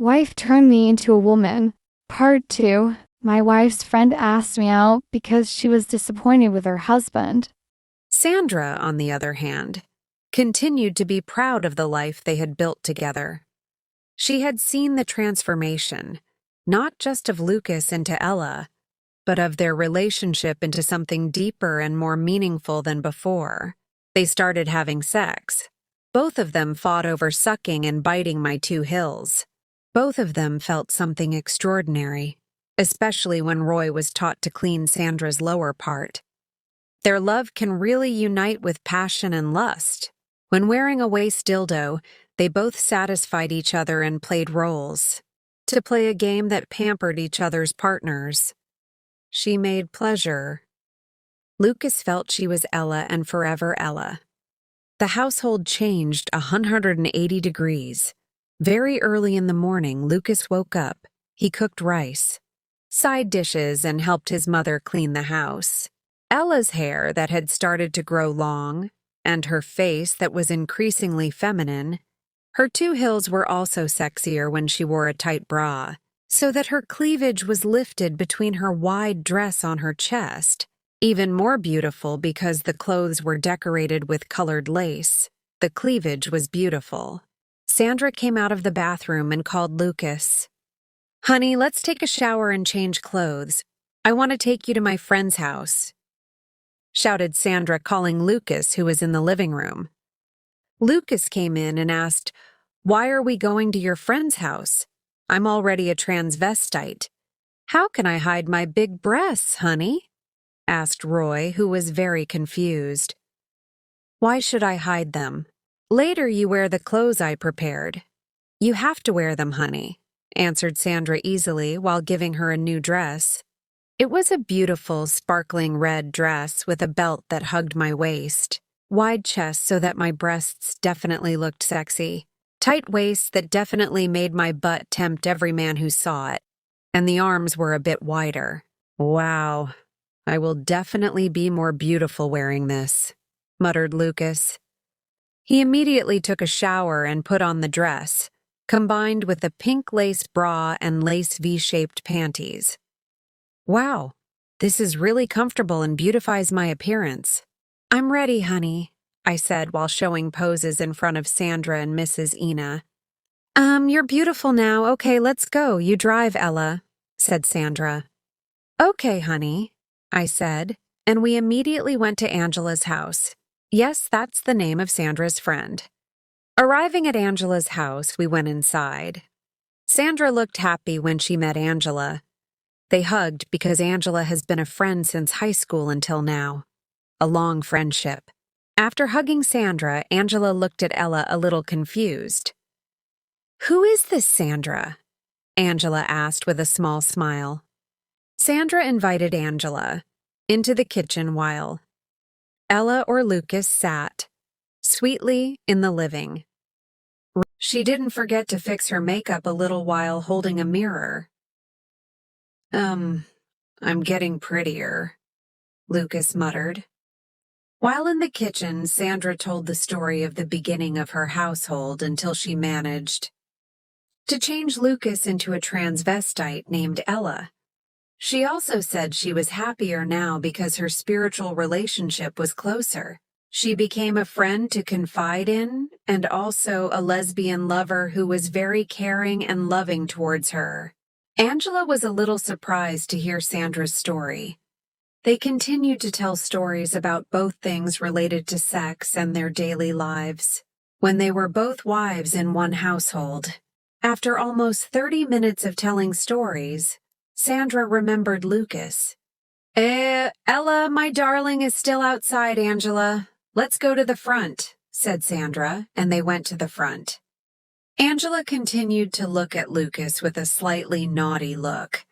Wife turned me into a woman. Part 2. My wife's friend asked me out because she was disappointed with her husband. Sandra, on the other hand, continued to be proud of the life they had built together. She had seen the transformation, not just of Lucas into Ella, but of their relationship into something deeper and more meaningful than before. They started having sex. Both of them fought over sucking and biting my two hills. Both of them felt something extraordinary, especially when Roy was taught to clean Sandra's lower part. Their love can really unite with passion and lust. When wearing a waist dildo, they both satisfied each other and played roles, to play a game that pampered each other's partners. She made pleasure. Lucas felt she was Ella and forever Ella. The household changed 180 degrees. Very early in the morning, Lucas woke up. He cooked rice, side dishes, and helped his mother clean the house. Ella's hair that had started to grow long, and her face that was increasingly feminine. Her two hills were also sexier when she wore a tight bra, so that her cleavage was lifted between her wide dress on her chest. Even more beautiful because the clothes were decorated with colored lace. The cleavage was beautiful. Sandra came out of the bathroom and called Lucas. "Honey, let's take a shower and change clothes. I want to take you to my friend's house," shouted Sandra, calling Lucas, who was in the living room. Lucas came in and asked, "Why are we going to your friend's house? I'm already a transvestite." "How can I hide my big breasts, honey?" asked Roy, who was very confused. "Why should I hide them? Later you wear the clothes I prepared." "You have to wear them, honey," answered Sandra easily while giving her a new dress. It was a beautiful, sparkling red dress with a belt that hugged my waist, wide chest so that my breasts definitely looked sexy, tight waist that definitely made my butt tempt every man who saw it, and the arms were a bit wider. "Wow, I will definitely be more beautiful wearing this," muttered Lucas. He immediately took a shower and put on the dress, combined with the pink lace bra and lace V-shaped panties. "Wow, this is really comfortable and beautifies my appearance." "I'm ready, honey," I said while showing poses in front of Sandra and Mrs. Ina. You're beautiful now. Okay, let's go. You drive, Ella," said Sandra. "Okay, honey," I said, and we immediately went to Angela's house. Yes, that's the name of Sandra's friend. Arriving at Angela's house, we went inside. Sandra looked happy when she met Angela. They hugged because Angela has been a friend since high school until now. A long friendship. After hugging Sandra, Angela looked at Ella a little confused. "Who is this Sandra?" Angela asked with a small smile. Sandra invited Angela into the kitchen while Ella or Lucas sat sweetly in the living. She didn't forget to fix her makeup a little while holding a mirror. I'm getting prettier," Lucas muttered. While in the kitchen, Sandra told the story of the beginning of her household until she managed to change Lucas into a transvestite named Ella. She also said she was happier now because her spiritual relationship was closer. She became a friend to confide in and also a lesbian lover who was very caring and loving towards her. Angela was a little surprised to hear Sandra's story. They continued to tell stories about both things related to sex and their daily lives. When they were both wives in one household. After almost 30 minutes of telling stories, Sandra remembered Lucas. Ella, my darling, is still outside, Angela. Let's go to the front," said Sandra, and they went to the front. Angela continued to look at Lucas with a slightly naughty look,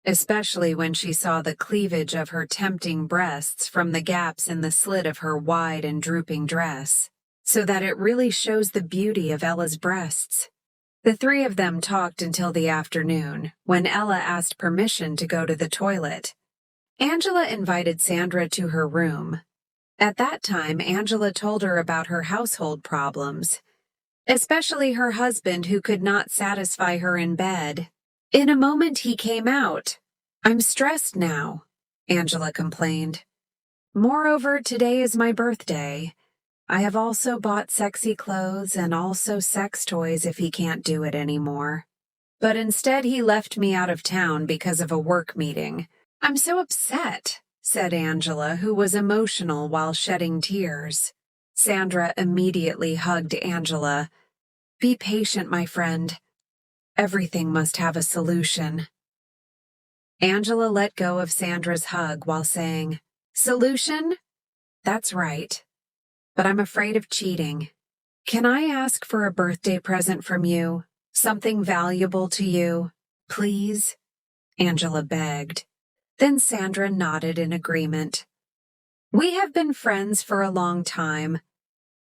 especially when she saw the cleavage of her tempting breasts from the gaps in the slit of her wide and drooping dress, so that it really shows the beauty of Ella's breasts. The three of them talked until the afternoon, when Ella asked permission to go to the toilet. Angela invited Sandra to her room. At that time, Angela told her about her household problems, especially her husband who could not satisfy her in bed. In a moment he came out. "I'm stressed now," Angela complained. "Moreover, today is my birthday. I have also bought sexy clothes and also sex toys if he can't do it anymore. But instead he left me out of town because of a work meeting. I'm so upset," said Angela, who was emotional while shedding tears. Sandra immediately hugged Angela. "Be patient, my friend. Everything must have a solution." Angela let go of Sandra's hug while saying, "Solution? That's right. But I'm afraid of cheating. Can I ask for a birthday present from you? Something valuable to you? Please?" Angela begged. Then Sandra nodded in agreement. "We have been friends for a long time.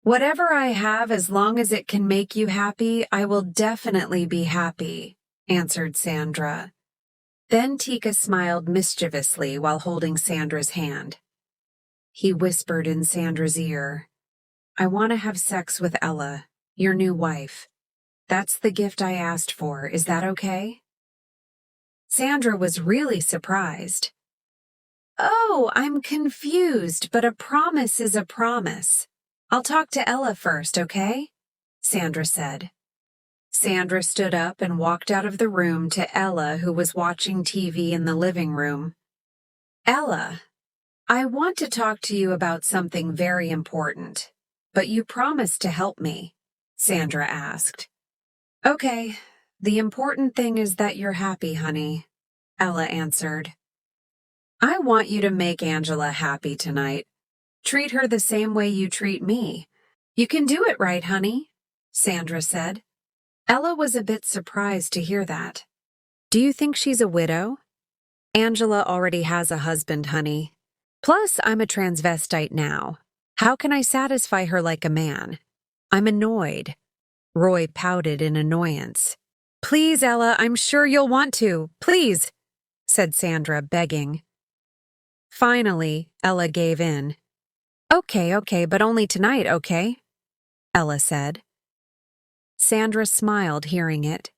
Whatever I have, as long as it can make you happy, I will definitely be happy," answered Sandra. Then Tika smiled mischievously while holding Sandra's hand. He whispered in Sandra's ear, "I want to have sex with Ella, your new wife. That's the gift I asked for. Is that okay?" Sandra was really surprised. "Oh, I'm confused, but a promise is a promise. I'll talk to Ella first, okay?" Sandra said. Sandra stood up and walked out of the room to Ella, who was watching TV in the living room. "Ella, I want to talk to you about something very important, but you promised to help me," Sandra asked. "Okay, the important thing is that you're happy, honey," Ella answered. "I want you to make Angela happy tonight. Treat her the same way you treat me. You can do it, right, honey?" Sandra said. Ella was a bit surprised to hear that. "Do you think she's a widow?" "Angela already has a husband, honey. Plus, I'm a transvestite now. How can I satisfy her like a man? I'm annoyed." Roy pouted in annoyance. "Please, Ella, I'm sure you'll want to. Please," said Sandra, begging. Finally, Ella gave in. Okay, but only tonight, okay?" Ella said. Sandra smiled hearing it.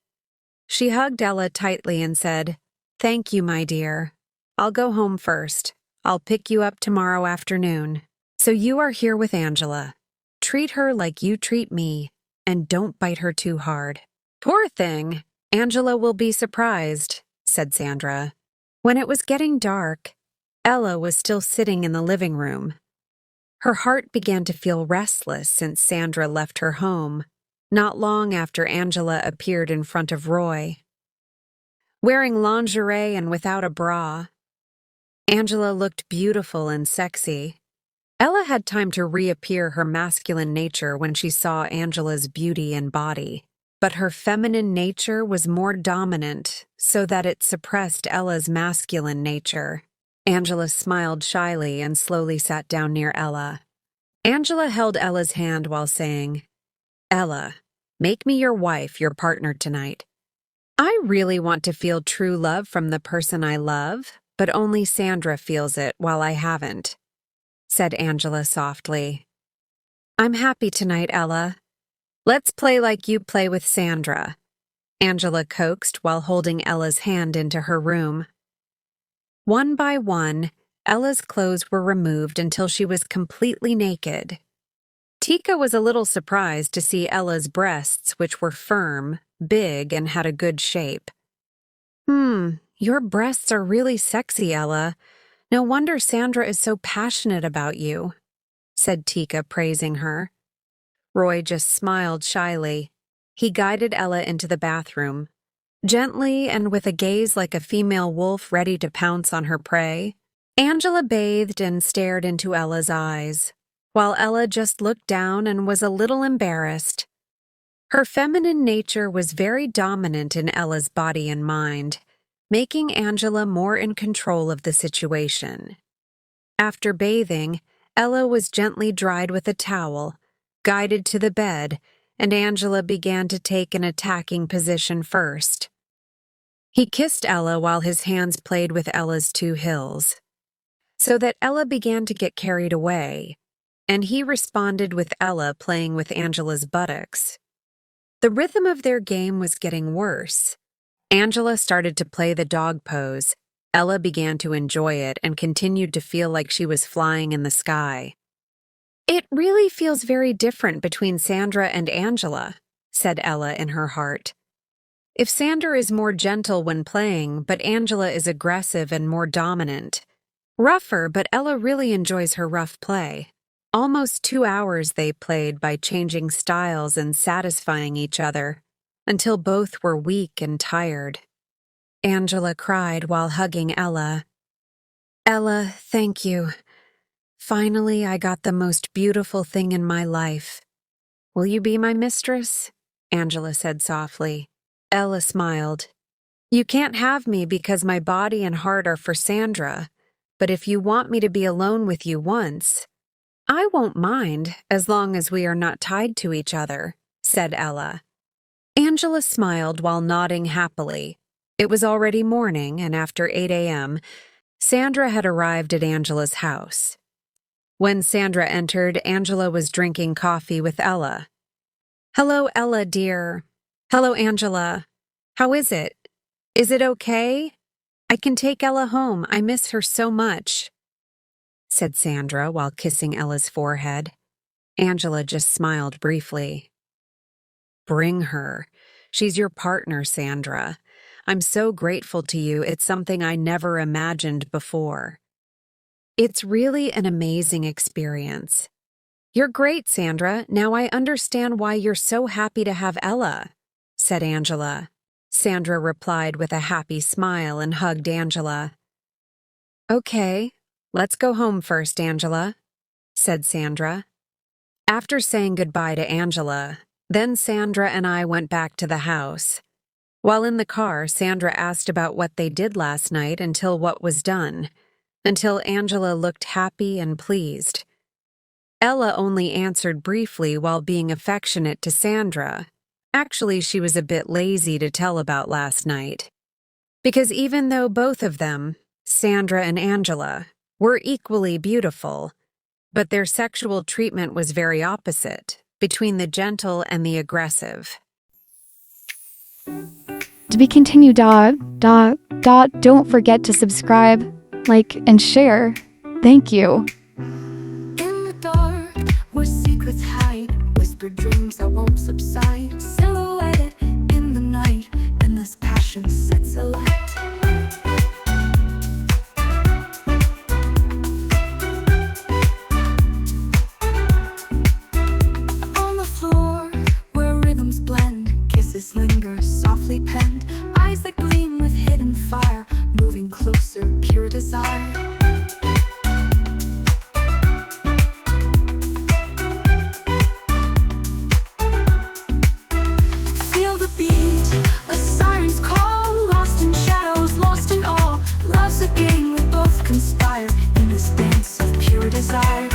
She hugged Ella tightly and said, "Thank you, my dear. I'll go home first. I'll pick you up tomorrow afternoon. So you are here with Angela. Treat her like you treat me, and don't bite her too hard." "Poor thing. Angela will be surprised," said Sandra. When it was getting dark, Ella was still sitting in the living room. Her heart began to feel restless since Sandra left her home, not long after Angela appeared in front of Roy. Wearing lingerie and without a bra, Angela looked beautiful and sexy. Ella had time to reappear her masculine nature when she saw Angela's beauty and body, but her feminine nature was more dominant so that it suppressed Ella's masculine nature. Angela smiled shyly and slowly sat down near Ella. Angela held Ella's hand while saying, "Ella, make me your wife, your partner tonight. I really want to feel true love from the person I love, but only Sandra feels it while I haven't," said Angela softly. "I'm happy tonight, Ella. Let's play like you play with Sandra," Angela coaxed while holding Ella's hand into her room. One by one, Ella's clothes were removed until she was completely naked. Tika was a little surprised to see Ella's breasts, which were firm, big, and had a good shape. Your breasts are really sexy, Ella. No wonder Sandra is so passionate about you," said Tika, praising her. Roy just smiled shyly. He guided Ella into the bathroom. Gently and with a gaze like a female wolf ready to pounce on her prey, Angela bathed and stared into Ella's eyes, while Ella just looked down and was a little embarrassed. Her feminine nature was very dominant in Ella's body and mind, making Angela more in control of the situation. After bathing, Ella was gently dried with a towel, guided to the bed, and Angela began to take an attacking position first. He kissed Ella while his hands played with Ella's two hills, so that Ella began to get carried away, and he responded with Ella playing with Angela's buttocks. The rhythm of their game was getting worse. Angela started to play the dog pose. Ella began to enjoy it and continued to feel like she was flying in the sky. "It really feels very different between Sandra and Angela," said Ella in her heart. "If Sandra is more gentle when playing, but Angela is aggressive and more dominant. Rougher, but Ella really enjoys her rough play." Almost 2 hours they played by changing styles and satisfying each other, until both were weak and tired. Angela cried while hugging Ella. "Ella, thank you. Finally, I got the most beautiful thing in my life. Will you be my mistress?" Angela said softly. Ella smiled. "You can't have me because my body and heart are for Sandra, but if you want me to be alone with you once, I won't mind as long as we are not tied to each other," said Ella. Angela smiled while nodding happily. It was already morning, and after 8 a.m., Sandra had arrived at Angela's house. When Sandra entered, Angela was drinking coffee with Ella. "Hello, Ella, dear." "Hello, Angela. How is it? Is it okay? I can take Ella home. I miss her so much," said Sandra while kissing Ella's forehead. Angela just smiled briefly. "Bring her. She's your partner, Sandra. I'm so grateful to you. It's something I never imagined before. It's really an amazing experience." "You're great, Sandra. Now I understand why you're so happy to have Ella," said Angela. Sandra replied with a happy smile and hugged Angela. "Okay, let's go home first, Angela," said Sandra. After saying goodbye to Angela, then Sandra and I went back to the house. While in the car, Sandra asked about what they did last night until what was done, until Angela looked happy and pleased. Ella only answered briefly while being affectionate to Sandra. Actually, she was a bit lazy to tell about last night. Because even though both of them, Sandra and Angela, were equally beautiful, but their sexual treatment was very opposite, between the gentle and the aggressive. To be continued, don't forget to subscribe, like, and share. Thank you. In the dark, where secrets hide, whispered dreams that won't subside, silhouetted in the night, endless passion sets alight. On the floor, where rhythms blend, kisses linger, softly penned, eyes that gleam with hidden fire, moving closer, pure desire. Feel the beat, a siren's call, lost in shadows, lost in awe. Love's a game we both conspire in this dance of pure desire.